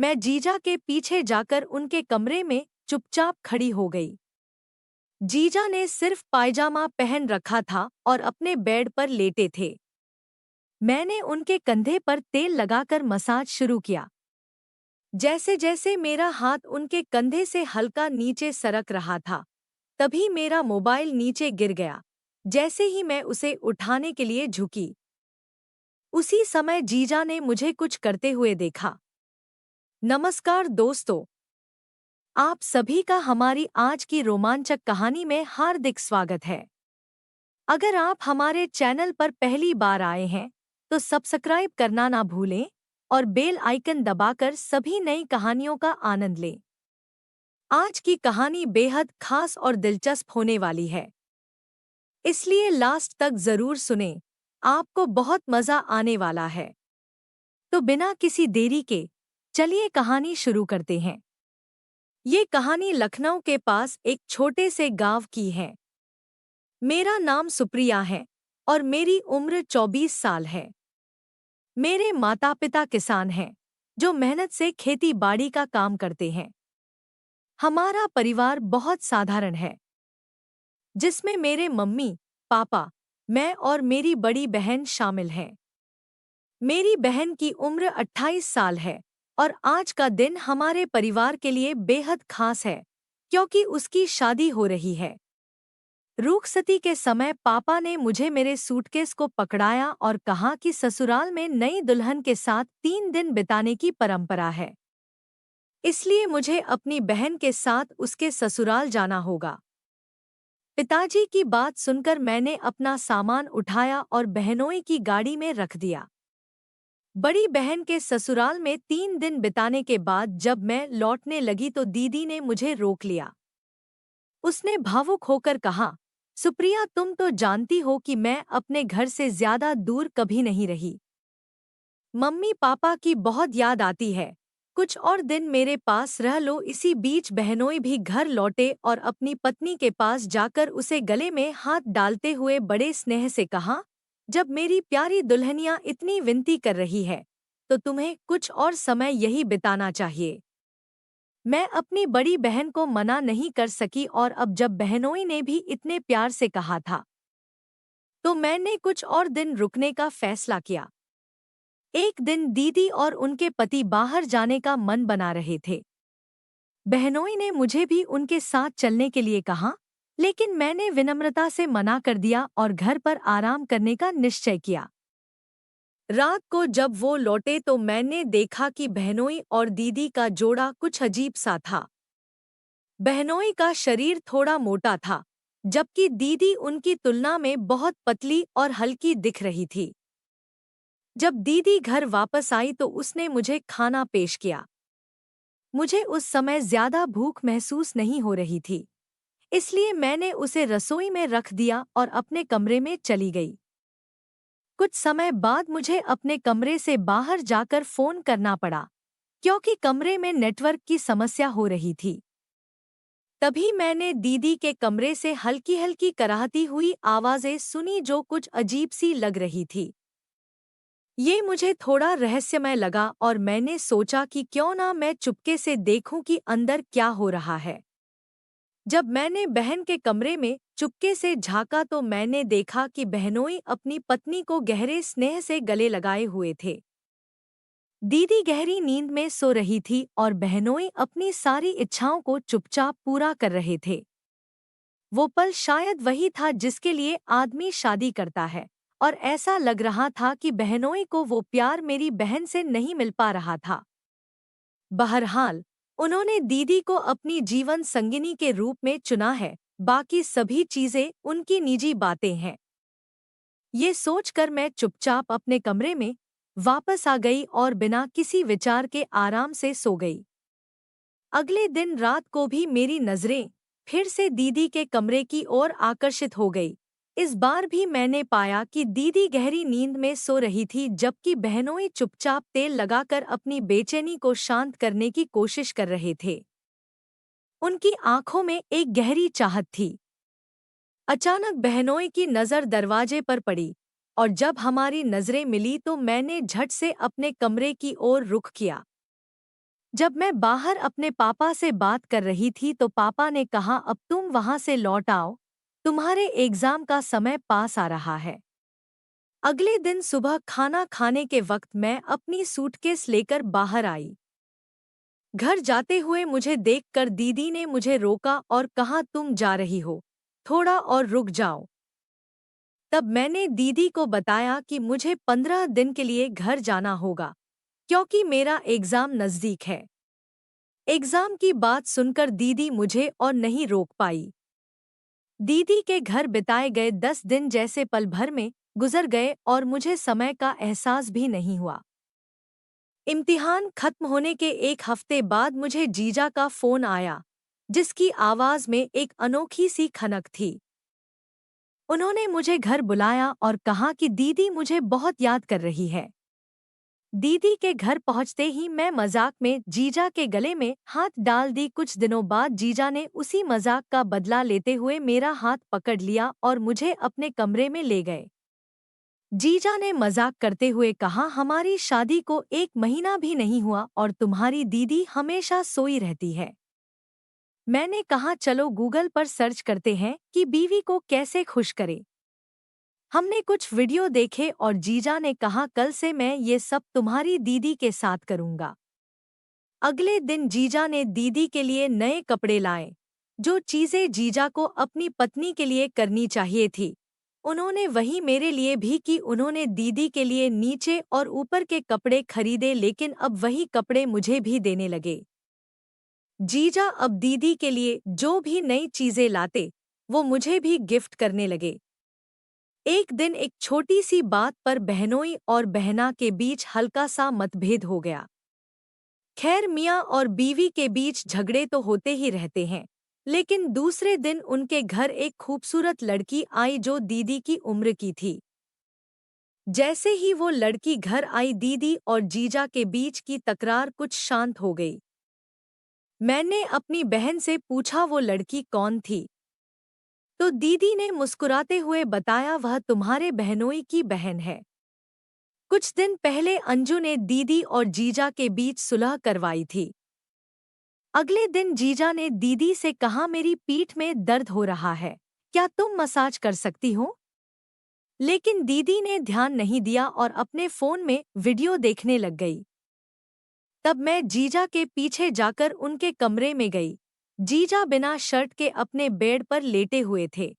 मैं जीजा के पीछे जाकर उनके कमरे में चुपचाप खड़ी हो गई। जीजा ने सिर्फ पायजामा पहन रखा था और अपने बेड पर लेटे थे। मैंने उनके कंधे पर तेल लगाकर मसाज शुरू किया। जैसे जैसे मेरा हाथ उनके कंधे से हल्का नीचे सरक रहा था, तभी मेरा मोबाइल नीचे गिर गया। जैसे ही मैं उसे उठाने के लिए झुकी, उसी समय जीजा ने मुझे कुछ करते हुए देखा। नमस्कार दोस्तों, आप सभी का हमारी आज की रोमांचक कहानी में हार्दिक स्वागत है। अगर आप हमारे चैनल पर पहली बार आए हैं, तो सब्सक्राइब करना ना भूलें और बेल आइकन दबाकर सभी नई कहानियों का आनंद लें। आज की कहानी बेहद खास और दिलचस्प होने वाली है, इसलिए लास्ट तक जरूर सुनें। आपको बहुत मजा आने वाला है। तो बिना किसी देरी के चलिए कहानी शुरू करते हैं। ये कहानी लखनऊ के पास एक छोटे से गांव की है। मेरा नाम सुप्रिया है और मेरी उम्र 24 साल है। मेरे माता पिता किसान हैं, जो मेहनत से खेती बाड़ी का काम करते हैं। हमारा परिवार बहुत साधारण है, जिसमें मेरे मम्मी, पापा, मैं और मेरी बड़ी बहन शामिल हैं। मेरी बहन की उम्र 28 साल है और आज का दिन हमारे परिवार के लिए बेहद खास है, क्योंकि उसकी शादी हो रही है। रुखसती के समय पापा ने मुझे मेरे सूटकेस को पकड़ाया और कहा कि ससुराल में नई दुल्हन के साथ 3 दिन बिताने की परंपरा है, इसलिए मुझे अपनी बहन के साथ उसके ससुराल जाना होगा। पिताजी की बात सुनकर मैंने अपना सामान उठाया और बहनोई की गाड़ी में रख दिया। बड़ी बहन के ससुराल में 3 दिन बिताने के बाद जब मैं लौटने लगी तो दीदी ने मुझे रोक लिया। उसने भावुक होकर कहा, सुप्रिया, तुम तो जानती हो कि मैं अपने घर से ज्यादा दूर कभी नहीं रही। मम्मी पापा की बहुत याद आती है। कुछ और दिन मेरे पास रह लो। इसी बीच बहनोई भी घर लौटे और अपनी पत्नी के पास जाकर उसे गले में हाथ डालते हुए बड़े स्नेह से कहा, जब मेरी प्यारी दुल्हनिया इतनी विनती कर रही है, तो तुम्हें कुछ और समय यही बिताना चाहिए। मैं अपनी बड़ी बहन को मना नहीं कर सकी और अब जब बहनोई ने भी इतने प्यार से कहा था, तो मैंने कुछ और दिन रुकने का फैसला किया। एक दिन दीदी और उनके पति बाहर जाने का मन बना रहे थे। बहनोई ने मुझे भी उनके साथ चलने के लिए कहा, लेकिन मैंने विनम्रता से मना कर दिया और घर पर आराम करने का निश्चय किया। रात को जब वो लौटे तो मैंने देखा कि बहनोई और दीदी का जोड़ा कुछ अजीब सा था। बहनोई का शरीर थोड़ा मोटा था, जबकि दीदी उनकी तुलना में बहुत पतली और हल्की दिख रही थी। जब दीदी घर वापस आई तो उसने मुझे खाना पेश किया। मुझे उस समय ज्यादा भूख महसूस नहीं हो रही थी, इसलिए मैंने उसे रसोई में रख दिया और अपने कमरे में चली गई। कुछ समय बाद मुझे अपने कमरे से बाहर जाकर फोन करना पड़ा, क्योंकि कमरे में नेटवर्क की समस्या हो रही थी। तभी मैंने दीदी के कमरे से हल्की हल्की कराहती हुई आवाजें सुनी, जो कुछ अजीब सी लग रही थी। ये मुझे थोड़ा रहस्यमय लगा और मैंने सोचा कि क्यों ना मैं चुपके से देखूं कि अंदर क्या हो रहा है। जब मैंने बहन के कमरे में चुपके से झांका तो मैंने देखा कि बहनोई अपनी पत्नी को गहरे स्नेह से गले लगाए हुए थे। दीदी गहरी नींद में सो रही थी और बहनोई अपनी सारी इच्छाओं को चुपचाप पूरा कर रहे थे। वो पल शायद वही था जिसके लिए आदमी शादी करता है, और ऐसा लग रहा था कि बहनोई को वो प्यार मेरी बहन से नहीं मिल पा रहा था। बहरहाल, उन्होंने दीदी को अपनी जीवन संगिनी के रूप में चुना है, बाकी सभी चीजें उनकी निजी बातें हैं। ये सोचकर मैं चुपचाप अपने कमरे में वापस आ गई और बिना किसी विचार के आराम से सो गई। अगले दिन रात को भी मेरी नजरें फिर से दीदी के कमरे की ओर आकर्षित हो गई। इस बार भी मैंने पाया कि दीदी गहरी नींद में सो रही थी, जबकि बहनोई चुपचाप तेल लगाकर अपनी बेचैनी को शांत करने की कोशिश कर रहे थे। उनकी आंखों में एक गहरी चाहत थी। अचानक बहनोई की नज़र दरवाजे पर पड़ी, और जब हमारी नजरें मिली तो मैंने झट से अपने कमरे की ओर रुख किया। जब मैं बाहर अपने पापा से बात कर रही थी तो पापा ने कहा, अब तुम वहां से लौट आओ, तुम्हारे एग्जाम का समय पास आ रहा है। अगले दिन सुबह खाना खाने के वक्त मैं अपनी सूटकेस लेकर बाहर आई। घर जाते हुए मुझे देखकर दीदी ने मुझे रोका और कहा, तुम जा रही हो, थोड़ा और रुक जाओ। तब मैंने दीदी को बताया कि मुझे 15 दिन के लिए घर जाना होगा, क्योंकि मेरा एग्जाम नज़दीक है। एग्जाम की बात सुनकर दीदी मुझे और नहीं रोक पाई। दीदी के घर बिताए गए 10 दिन जैसे पल भर में गुजर गए और मुझे समय का एहसास भी नहीं हुआ। इम्तिहान खत्म होने के एक हफ्ते बाद मुझे जीजा का फोन आया, जिसकी आवाज में एक अनोखी सी खनक थी। उन्होंने मुझे घर बुलाया और कहा कि दीदी मुझे बहुत याद कर रही है। दीदी के घर पहुंचते ही मैं मजाक में जीजा के गले में हाथ डाल दी। कुछ दिनों बाद जीजा ने उसी मजाक का बदला लेते हुए मेरा हाथ पकड़ लिया और मुझे अपने कमरे में ले गए। जीजा ने मजाक करते हुए कहा, हमारी शादी को 1 महीना भी नहीं हुआ और तुम्हारी दीदी हमेशा सोई रहती है। मैंने कहा, चलो गूगल पर सर्च करते हैं कि बीवी को कैसे खुश करें। हमने कुछ वीडियो देखे और जीजा ने कहा, कल से मैं ये सब तुम्हारी दीदी के साथ करूंगा। अगले दिन जीजा ने दीदी के लिए नए कपड़े लाए। जो चीजें जीजा को अपनी पत्नी के लिए करनी चाहिए थी, उन्होंने वही मेरे लिए भी की। उन्होंने दीदी के लिए नीचे और ऊपर के कपड़े खरीदे, लेकिन अब वही कपड़े मुझे भी देने लगे। जीजा अब दीदी के लिए जो भी नई चीजें लाते, वो मुझे भी गिफ्ट करने लगे। एक दिन एक छोटी सी बात पर बहनोई और बहना के बीच हल्का सा मतभेद हो गया। खैर, मियाँ और बीवी के बीच झगड़े तो होते ही रहते हैं, लेकिन दूसरे दिन उनके घर एक खूबसूरत लड़की आई जो दीदी की उम्र की थी। जैसे ही वो लड़की घर आई, दीदी और जीजा के बीच की तकरार कुछ शांत हो गई। मैंने अपनी बहन से पूछा, वो लड़की कौन थी? तो दीदी ने मुस्कुराते हुए बताया, वह तुम्हारे बहनोई की बहन है। कुछ दिन पहले अंजू ने दीदी और जीजा के बीच सुलह करवाई थी। अगले दिन जीजा ने दीदी से कहा, मेरी पीठ में दर्द हो रहा है, क्या तुम मसाज कर सकती हो? लेकिन दीदी ने ध्यान नहीं दिया और अपने फोन में वीडियो देखने लग गई। तब मैं जीजा के पीछे जाकर उनके कमरे में गई। जीजा बिना शर्ट के अपने बेड पर लेटे हुए थे।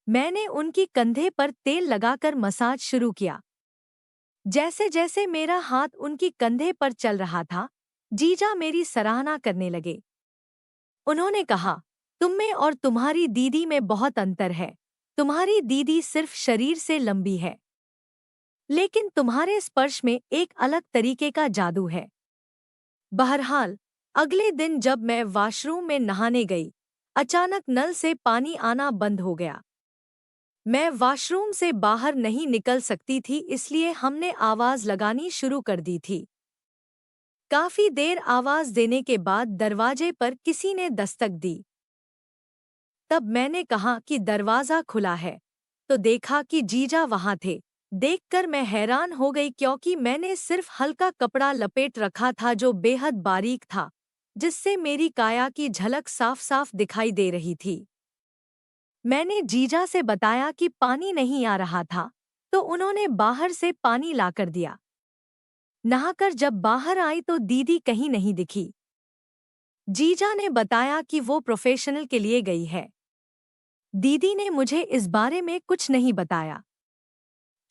मैंने उनकी कंधे पर तेल लगाकर मसाज शुरू किया। जैसे जैसे मेरा हाथ उनकी कंधे पर चल रहा था, जीजा मेरी सराहना करने लगे। उन्होंने कहा, तुम में और तुम्हारी दीदी में बहुत अंतर है। तुम्हारी दीदी सिर्फ शरीर से लंबी है, लेकिन तुम्हारे स्पर्श में एक अलग तरीके का जादू है। बहरहाल, अगले दिन जब मैं वॉशरूम में नहाने गई, अचानक नल से पानी आना बंद हो गया। मैं वॉशरूम से बाहर नहीं निकल सकती थी, इसलिए हमने आवाज लगानी शुरू कर दी थी। काफी देर आवाज देने के बाद दरवाजे पर किसी ने दस्तक दी। तब मैंने कहा कि दरवाजा खुला है, तो देखा कि जीजा वहां थे। देखकर मैं हैरान हो गई, क्योंकि मैंने सिर्फ हल्का कपड़ा लपेट रखा था जो बेहद बारीक था, जिससे मेरी काया की झलक साफ साफ दिखाई दे रही थी। मैंने जीजा से बताया कि पानी नहीं आ रहा था, तो उन्होंने बाहर से पानी लाकर दिया। नहाकर जब बाहर आई तो दीदी कहीं नहीं दिखी। जीजा ने बताया कि वो प्रोफेशनल के लिए गई है। दीदी ने मुझे इस बारे में कुछ नहीं बताया।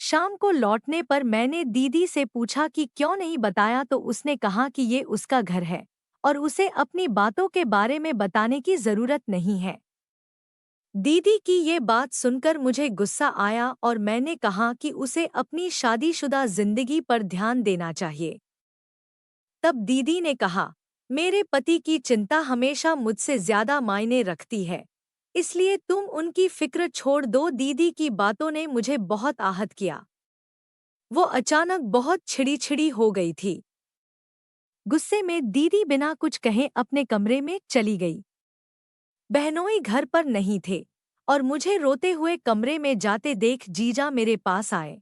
शाम को लौटने पर मैंने दीदी से पूछा कि क्यों नहीं बताया, तो उसने कहा कि ये उसका घर है और उसे अपनी बातों के बारे में बताने की जरूरत नहीं है। दीदी की ये बात सुनकर मुझे गुस्सा आया और मैंने कहा कि उसे अपनी शादीशुदा जिंदगी पर ध्यान देना चाहिए। तब दीदी ने कहा, मेरे पति की चिंता हमेशा मुझसे ज्यादा मायने रखती है, इसलिए तुम उनकी फिक्र छोड़ दो। दीदी की बातों ने मुझे बहुत आहत किया। वो अचानक बहुत छिड़ी-छिड़ी हो गई थी। गुस्से में दीदी बिना कुछ कहे अपने कमरे में चली गई। बहनोई घर पर नहीं थे और मुझे रोते हुए कमरे में जाते देख जीजा मेरे पास आए।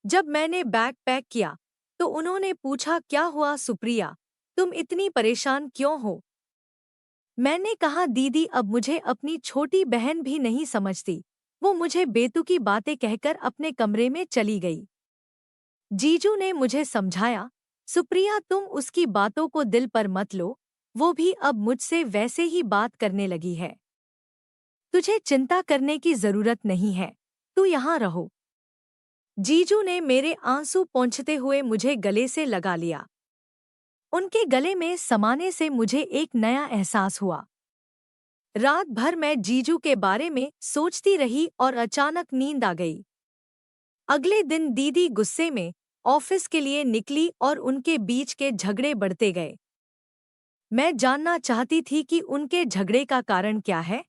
जब मैंने बैग पैक किया तो उन्होंने पूछा, क्या हुआ सुप्रिया, तुम इतनी परेशान क्यों हो? मैंने कहा, दीदी अब मुझे अपनी छोटी बहन भी नहीं समझती। वो मुझे बेतुकी बातें कहकर अपने कमरे में चली गई। जीजू ने मुझे समझाया, सुप्रिया तुम उसकी बातों को दिल पर मत लो, वो भी अब मुझसे वैसे ही बात करने लगी है। तुझे चिंता करने की जरूरत नहीं है, तू यहाँ रहो। जीजू ने मेरे आंसू पोंछते हुए मुझे गले से लगा लिया। उनके गले में समाने से मुझे एक नया एहसास हुआ। रात भर मैं जीजू के बारे में सोचती रही और अचानक नींद आ गई। अगले दिन दीदी गुस्से में ऑफिस के लिए निकली और उनके बीच के झगड़े बढ़ते गए। मैं जानना चाहती थी कि उनके झगड़े का कारण क्या है,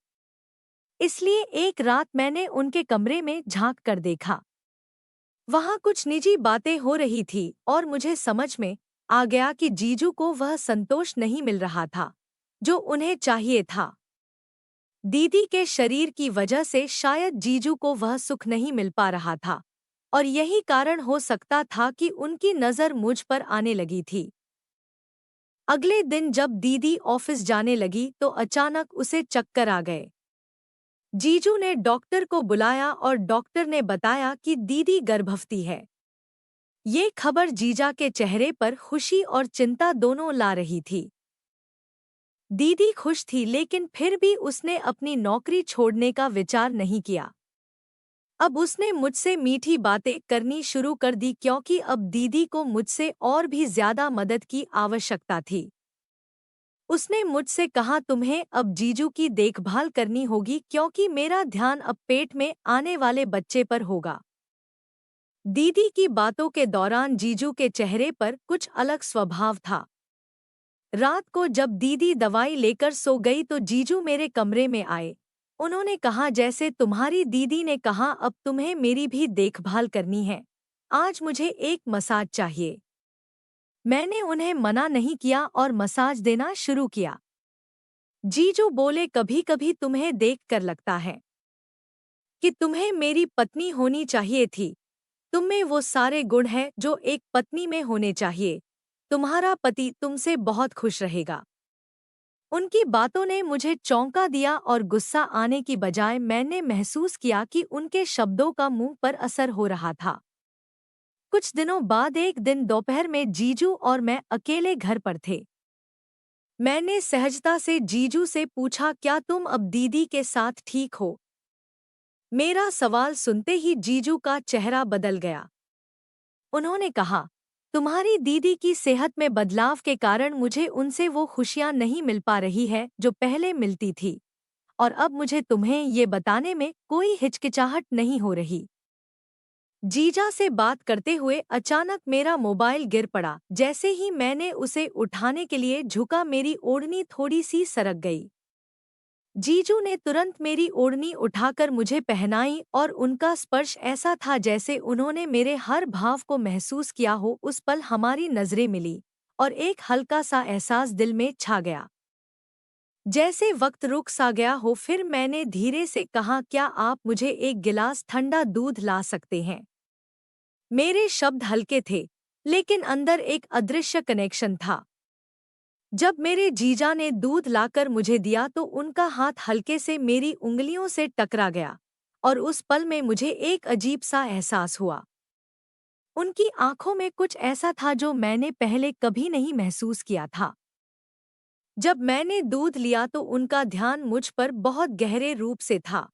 इसलिए एक रात मैंने उनके कमरे में झांक कर देखा। वहां कुछ निजी बातें हो रही थी और मुझे समझ में आ गया कि जीजू को वह संतोष नहीं मिल रहा था जो उन्हें चाहिए था। दीदी के शरीर की वजह से शायद जीजू को वह सुख नहीं मिल पा रहा था और यही कारण हो सकता था कि उनकी नज़र मुझ पर आने लगी थी। अगले दिन जब दीदी ऑफिस जाने लगी तो अचानक उसे चक्कर आ गए। जीजू ने डॉक्टर को बुलाया और डॉक्टर ने बताया कि दीदी गर्भवती है। ये खबर जीजा के चेहरे पर खुशी और चिंता दोनों ला रही थी। दीदी खुश थी लेकिन फिर भी उसने अपनी नौकरी छोड़ने का विचार नहीं किया। अब उसने मुझसे मीठी बातें करनी शुरू कर दी क्योंकि अब दीदी को मुझसे और भी ज्यादा मदद की आवश्यकता थी। उसने मुझसे कहा, तुम्हें अब जीजू की देखभाल करनी होगी क्योंकि मेरा ध्यान अब पेट में आने वाले बच्चे पर होगा। दीदी की बातों के दौरान जीजू के चेहरे पर कुछ अलग स्वभाव था। रात को जब दीदी दवाई लेकर सो गई तो जीजू मेरे कमरे में आए। उन्होंने कहा, जैसे तुम्हारी दीदी ने कहा अब तुम्हें मेरी भी देखभाल करनी है। आज मुझे एक मसाज चाहिए। मैंने उन्हें मना नहीं किया और मसाज देना शुरू किया। जीजू बोले, कभी कभी तुम्हें देखकर लगता है कि तुम्हें मेरी पत्नी होनी चाहिए थी। तुम में वो सारे गुण हैं जो एक पत्नी में होने चाहिए। तुम्हारा पति तुमसे बहुत खुश रहेगा। उनकी बातों ने मुझे चौंका दिया और गुस्सा आने की बजाय मैंने महसूस किया कि उनके शब्दों का मुंह पर असर हो रहा था। कुछ दिनों बाद एक दिन दोपहर में जीजू और मैं अकेले घर पर थे। मैंने सहजता से जीजू से पूछा, क्या तुम अब दीदी के साथ ठीक हो? मेरा सवाल सुनते ही जीजू का चेहरा बदल गया। उन्होंने कहा, तुम्हारी दीदी की सेहत में बदलाव के कारण मुझे उनसे वो खुशियां नहीं मिल पा रही है जो पहले मिलती थी, और अब मुझे तुम्हें ये बताने में कोई हिचकिचाहट नहीं हो रही। जीजा से बात करते हुए अचानक मेरा मोबाइल गिर पड़ा। जैसे ही मैंने उसे उठाने के लिए झुका मेरी ओढ़नी थोड़ी सी सरक गई। जीजू ने तुरंत मेरी ओढ़नी उठाकर मुझे पहनाई और उनका स्पर्श ऐसा था जैसे उन्होंने मेरे हर भाव को महसूस किया हो। उस पल हमारी नजरें मिली और एक हल्का सा एहसास दिल में छा गया, जैसे वक्त रुक सा गया हो। फिर मैंने धीरे से कहा, क्या आप मुझे एक गिलास ठंडा दूध ला सकते हैं? मेरे शब्द हल्के थे लेकिन अंदर एक अदृश्य कनेक्शन था। जब मेरे जीजा ने दूध लाकर मुझे दिया तो उनका हाथ हल्के से मेरी उंगलियों से टकरा गया और उस पल में मुझे एक अजीब सा एहसास हुआ। उनकी आंखों में कुछ ऐसा था जो मैंने पहले कभी नहीं महसूस किया था। जब मैंने दूध लिया तो उनका ध्यान मुझ पर बहुत गहरे रूप से था।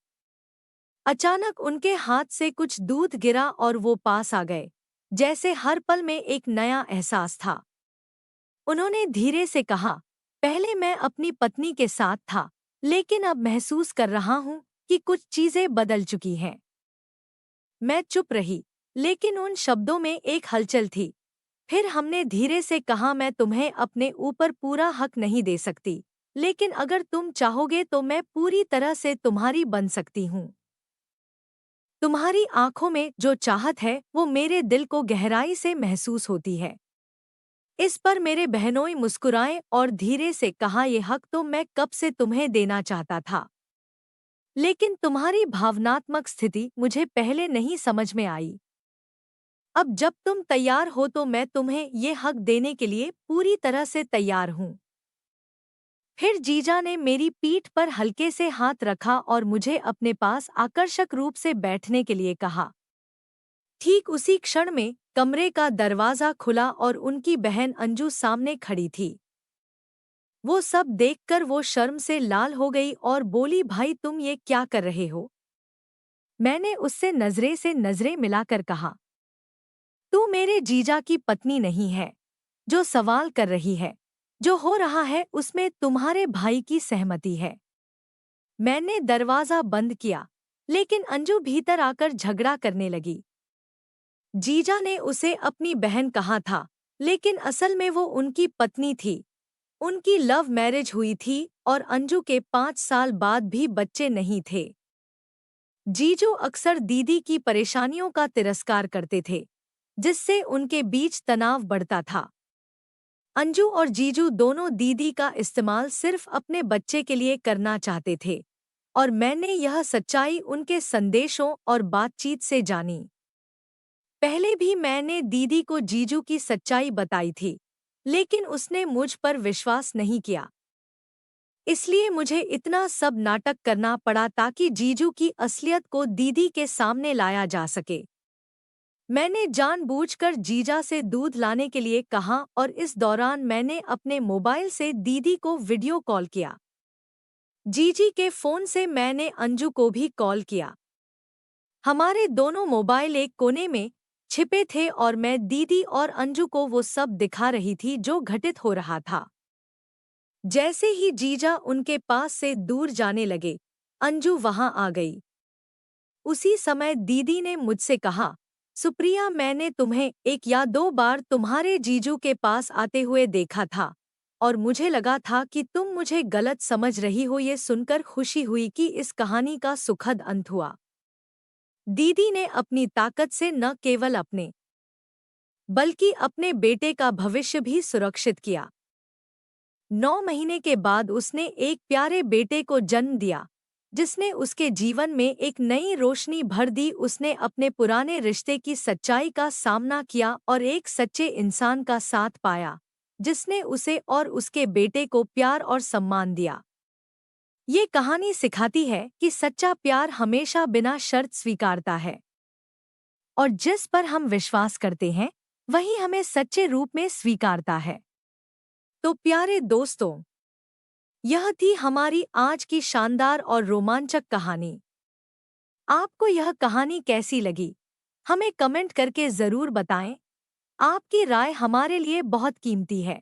अचानक उनके हाथ से कुछ दूध गिरा और वो पास आ गए, जैसे हर पल में एक नया एहसास था। उन्होंने धीरे से कहा, पहले मैं अपनी पत्नी के साथ था लेकिन अब महसूस कर रहा हूँ कि कुछ चीजें बदल चुकी हैं। मैं चुप रही लेकिन उन शब्दों में एक हलचल थी। फिर हमने धीरे से कहा, मैं तुम्हें अपने ऊपर पूरा हक नहीं दे सकती, लेकिन अगर तुम चाहोगे तो मैं पूरी तरह से तुम्हारी बन सकती हूँ। तुम्हारी आंखों में जो चाहत है वो मेरे दिल को गहराई से महसूस होती है। इस पर मेरे बहनोई मुस्कुराए और धीरे से कहा, ये हक तो मैं कब से तुम्हें देना चाहता था, लेकिन तुम्हारी भावनात्मक स्थिति मुझे पहले नहीं समझ में आई। अब जब तुम तैयार हो तो मैं तुम्हें ये हक देने के लिए पूरी तरह से तैयार हूँ। फिर जीजा ने मेरी पीठ पर हल्के से हाथ रखा और मुझे अपने पास आकर्षक रूप से बैठने के लिए कहा। ठीक उसी क्षण में कमरे का दरवाजा खुला और उनकी बहन अंजू सामने खड़ी थी। वो सब देखकर वो शर्म से लाल हो गई और बोली, भाई तुम ये क्या कर रहे हो? मैंने उससे नजरे से नजरें मिलाकर कहा, तू मेरे जीजा की पत्नी नहीं है। जो सवाल कर रही है, जो हो रहा है उसमें तुम्हारे भाई की सहमति है। मैंने दरवाजा बंद किया, लेकिन अंजू भीतर आकर झगड़ा करने लगी। जीजा ने उसे अपनी बहन कहा था, लेकिन असल में वो उनकी पत्नी थी। उनकी लव मैरिज हुई थी और अंजू के 5 साल बाद भी बच्चे नहीं थे। जीजू अक्सर दीदी की परेशानियों का तिरस्कार करते थे, जिससे उनके बीच तनाव बढ़ता था। अंजू और जीजू दोनों दीदी का इस्तेमाल सिर्फ अपने बच्चे के लिए करना चाहते थे, और मैंने यह सच्चाई उनके संदेशों और बातचीत से जानी। पहले भी मैंने दीदी को जीजू की सच्चाई बताई थी, लेकिन उसने मुझ पर विश्वास नहीं किया। इसलिए मुझे इतना सब नाटक करना पड़ा ताकि जीजू की असलियत को दीदी के सामने लाया जा सके। मैंने जानबूझकर जीजा से दूध लाने के लिए कहा और इस दौरान मैंने अपने मोबाइल से दीदी को वीडियो कॉल किया। जीजी के फोन से मैंने अंजू को भी कॉल किया। हमारे दोनों मोबाइल एक कोने में छिपे थे और मैं दीदी और अंजू को वो सब दिखा रही थी जो घटित हो रहा था। जैसे ही जीजा उनके पास से दूर जाने लगे, अंजू वहां आ गई। उसी समय दीदी ने मुझसे कहा, सुप्रिया, मैंने तुम्हें 1 या 2 बार तुम्हारे जीजू के पास आते हुए देखा था और मुझे लगा था कि तुम मुझे गलत समझ रही हो। ये सुनकर खुशी हुई कि इस कहानी का सुखद अंत हुआ। दीदी ने अपनी ताकत से न केवल अपने बल्कि अपने बेटे का भविष्य भी सुरक्षित किया। 9 महीने के बाद उसने एक प्यारे बेटे को जन्म दिया, जिसने उसके जीवन में एक नई रोशनी भर दी। उसने अपने पुराने रिश्ते की सच्चाई का सामना किया और एक सच्चे इंसान का साथ पाया, जिसने उसे और उसके बेटे को प्यार और सम्मान दिया। ये कहानी सिखाती है कि सच्चा प्यार हमेशा बिना शर्त स्वीकारता है, और जिस पर हम विश्वास करते हैं, वही हमें सच्चे रूप में स्वीकारता है। तो प्यारे दोस्तों, यह थी हमारी आज की शानदार और रोमांचक कहानी। आपको यह कहानी कैसी लगी? हमें कमेंट करके ज़रूर बताएं। आपकी राय हमारे लिए बहुत कीमती है।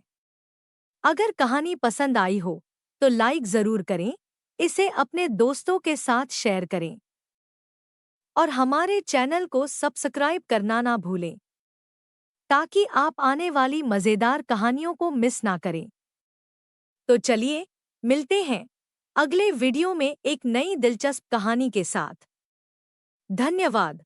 अगर कहानी पसंद आई हो, तो लाइक ज़रूर करें, इसे अपने दोस्तों के साथ शेयर करें, और हमारे चैनल को सब्सक्राइब करना ना भूलें, ताकि आप आने वाली मज़ेदार कहानियों को मिस ना करें। तो चलिए, मिलते हैं अगले वीडियो में एक नई दिलचस्प कहानी के साथ। धन्यवाद।